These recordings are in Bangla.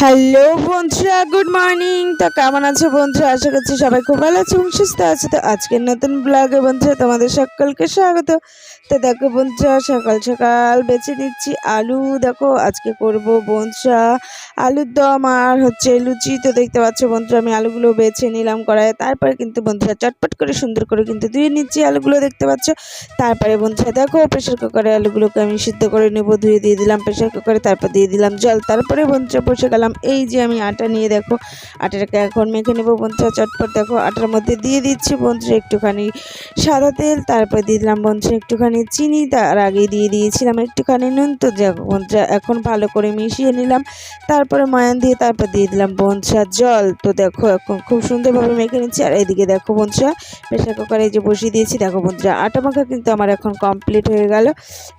হ্যালো বন্ধুরা, গুড মর্নিং। তো কেমন আছো বন্ধুরা? আশা করছি সবাই খুব ভালো আছে এবং সুস্থ আছে। তো আজকের নতুন ব্লগে বন্ধুরা তোমাদের সকলকে স্বাগত। তো দেখো বন্ধুরা, সকাল সকাল বেছে নিচ্ছি আলু। দেখো আজকে করব বন্ধুরা আলুর দম আর হচ্ছে লুচি। তো দেখতে পাচ্ছ বন্ধুরা, আমি আলুগুলো বেছে নিলাম কড়াইয়ে। তারপরে কিন্তু বন্ধুরা চটপট করে সুন্দর করে কিন্তু ধুয়ে নিচ্ছি আলুগুলো, দেখতে পাচ্ছ। তারপরে বন্ধুরা দেখো প্রেশার কুকারে আলুগুলোকে আমি সিদ্ধ করে নেব। ধুয়ে দিয়ে দিলাম প্রেশার কুকারে, তারপর দিয়ে দিলাম জল। তারপরে বন্ধুরা বসে গেলাম। এই যে আমি আটা নিয়ে দেখো আটাটাকে এখন মেখে নেবো বন্ধুরা চটপট। দেখো আটার মধ্যে দিয়ে দিচ্ছি বন্ধুরা একটুখানি সাদা তেল, তারপর দিয়ে দিলাম বন্ধুরা একটুখানি চিনি, তার আগে দিয়ে দিয়েছিলাম একটুখানি নুন। তো দেখো বন্ধুরা এখন ভালো করে মিশিয়ে নিলাম, তারপরে ময়ান দিয়ে তারপর দিয়ে দিলাম বন্ধুরা জল। তো দেখো এখন খুব সুন্দরভাবে মেখে নিচ্ছি। আর এদিকে দেখো বন্ধুরা প্রেশার কুকারে যে বসিয়ে দিয়েছি, দেখো বন্ধুরা আটা মাখা কিন্তু আমার এখন কমপ্লিট হয়ে গেল।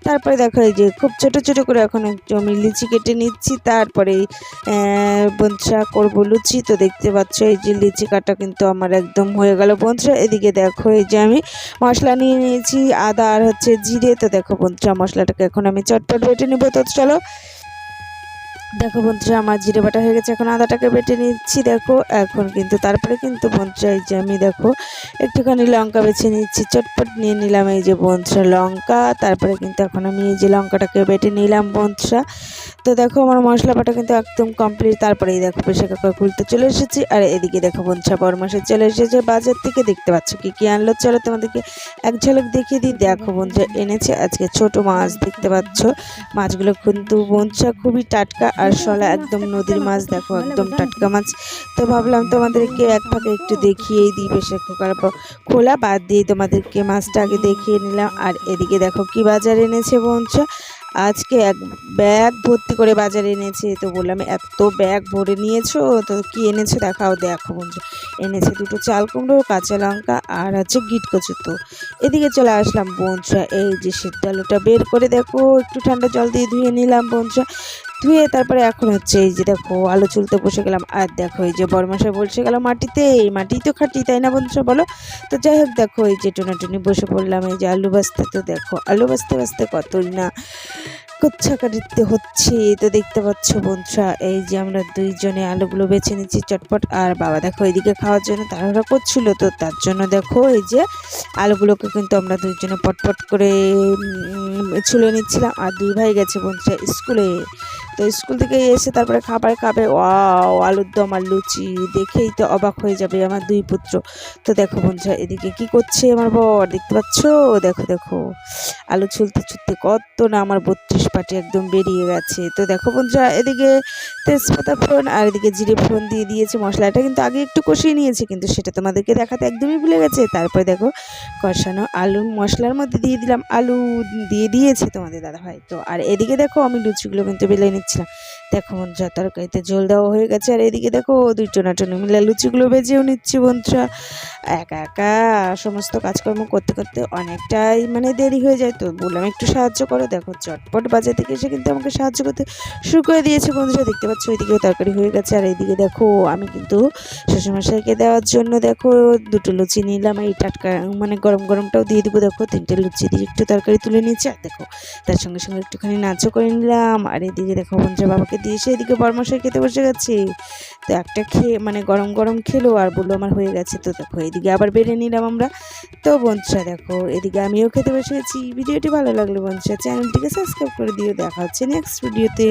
তারপরে দেখো এই যে খুব ছোট ছোট করে এখন একটু আমি লিচি কেটে নিচ্ছি। তারপরে বন্ধুরা করবো লুচি। তো দেখতে পাচ্ছ এই যে লিচি কাটা কিন্তু আমার একদম হয়ে গেল বন্ধুরা। এদিকে দেখো এই যে আমি মশলা নিয়ে নিয়েছি, আদা আর হচ্ছে জিরে। তো দেখো বন্ধুরা মশলাটাকে এখন আমি চটপট বেটে নেবো। তো চলো দেখো বন্ধুরা আমার জিরে বাটা হয়ে গেছে, এখন আদাটাকে বেটে নিচ্ছি। দেখো এখন কিন্তু তারপরে কিন্তু বন্ধুরা এই যে আমি দেখো একটুখানি লঙ্কা বেছে নিচ্ছি, চটপট নিয়ে নিলাম এই যে বন্ধুরা লঙ্কা। তারপরে কিন্তু এখন আমি এই যে লঙ্কাটাকে বেটে নিলাম বন্ধুরা। তো দেখো আমার মশলা বাটা কিন্তু একদম কমপ্লিট। তারপরে এই দেখো প্রেশার কুকার খুলতে চলে এসেছি। আর এদিকে দেখো বন্ধুরা বড় মাসে চলে এসেছে বাজার থেকে, দেখতে পাচ্ছ কি কি আনলো। চলো তোমাদেরকে এক ঝলক দেখিয়ে দিই। দেখো বন্ধুরা এনেছে আজকে ছোট মাছ, দেখতে পাচ্ছ মাছগুলো কিন্তু বন্ধুরা খুবই টাটকা আর সলা একদম নদীর মাছ। দেখো একদম টাটকা মাছ। তো ভাবলাম তোমাদেরকে এক ফাঁকে একটু দেখিয়েই দিই, প্রেশার কুকার খোলা বাদ দিয়ে তোমাদেরকে মাছটা আগে দেখিয়ে নিলাম। আর এদিকে দেখো কি বাজার এনেছে বন্ধুরা, আজকে এক ব্যাগ ভর্তি করে বাজারে এনেছে। তো বললাম এত ব্যাগ ভরে নিয়েছো, তো কি এনেছো দেখাও। দেখো বন্ধু এনেছে দুটো চাল কুমড়ো, কাঁচা লঙ্কা আর হচ্ছে গিট কচু। তো এদিকে চলে আসলাম বন্ধুরা, এই যে সিদ্ধ আলুটা বের করে দেখো একটু ঠান্ডা জল দিয়ে ধুয়ে নিলাম বন্ধুরা। ধুয়ে তারপরে এখন হচ্ছে এই যে দেখো আলু চুলতে বসে গেলাম। আর দেখো এই যে বড়মশাই বসে গেল মাটিতে, এই মাটি তো খাটি তাই না বন্ধুরা বলো। তো যাই হোক দেখো এই যে টোনাটুনি বসে পড়লাম এই যে আলু ভাজতে। তো দেখো আলু ভাজতে ভাজতে কতই না কচ্ছা কাটতে হচ্ছে। তো দেখতে পাচ্ছ বন্ধুরা এই যে আমরা দুইজনে আলুগুলো বেছে নিচ্ছি চটপট। আর বাবা দেখো এদিকে খাওয়ার জন্য তাড়াহুড়া করছিল, তো তার জন্য দেখো এই যে আলুগুলোকে কিন্তু আমরা দুইজনে পটপট করে ছুলে নিচ্ছিলাম। আর দুই ভাই গেছে বন্ধুরা স্কুলে। তো স্কুল থেকে এসে তারপরে খাবার খাবে। ওয়াও আলুর দম আর লুচি দেখেই তো অবাক হয়ে যাবে আমার দুই পুত্র। তো দেখো বন্ধুরা এদিকে কি করছে আমার বর, দেখতে পাচ্ছ। দেখো দেখো আলু ছুলতে ছুলতে কত না আমার 32 পাটি একদম বেরিয়ে গেছে। তো দেখো বন্ধুরা এদিকে তেজপাতা ফোড়ন আর এদিকে জিরে ফোড়ন দিয়ে দিয়েছে। মশলাটা কিন্তু আগে একটু কষিয়ে নিয়েছে, কিন্তু সেটা তোমাদেরকে দেখাতে একদমই ভুলে গেছে। তারপরে দেখো কষানো আলু মশলার মধ্যে দিয়ে দিলাম, আলু দিয়ে দিয়েছে তোমাদের দাদা ভাই। তো আর এদিকে দেখো আমি লুচিগুলো কিন্তু বেলে নিচ্ছিলাম। দেখো বন্ধুরা তরকারিতে ঝোল দেওয়া হয়ে গেছে। আর এদিকে দেখো দুই টোনাটুনি মিলে লুচিগুলো ভেজেও নিচ্ছি বন্ধুরা। একা একা সমস্ত কাজকর্ম করতে করতে অনেকটাই মানে দেরি হয়ে যায়। তো বললাম একটু সাহায্য করো। দেখো চটপট বাজার থেকে এসে কিন্তু আমাকে সাহায্য করতে শুরু করে দিয়েছে বন্ধুরা, দেখতে পাচ্ছ ওইদিকেও তরকারি হয়ে গেছে। আর এইদিকে দেখো আমি কিন্তু শ্বশুরমশাইকে দেওয়ার জন্য দেখো দুটো লুচি নিলাম, এই টাটকা মানে গরম গরমটাও দিয়ে দেবো। দেখো 3টে লুচি দিয়ে একটু তরকারি তুলে নিয়েছি। আর দেখো তার সঙ্গে সঙ্গে একটুখানি নাচও করে নিলাম। আর এদিকে দেখো বন্ধুরা বাবাকে দিয়েছে, এদিকে বরমশাই খেতে বসে গেছে। তো একটা খেয়ে মানে গরম গরম খেলো আর বললো আমার হয়ে গেছে। তো দেখো এদিকে আবার বেড়ে নিলাম আমরা। তো বন্ধুরা দেখো এদিকে আমিও খেতে বসে গেছি। ভিডিওটি ভালো লাগলো বন্ধুরা চ্যানেলটিকে সাবস্ক্রাইব করে দিও। দেখা হচ্ছে নেক্সট ভিডিওতে।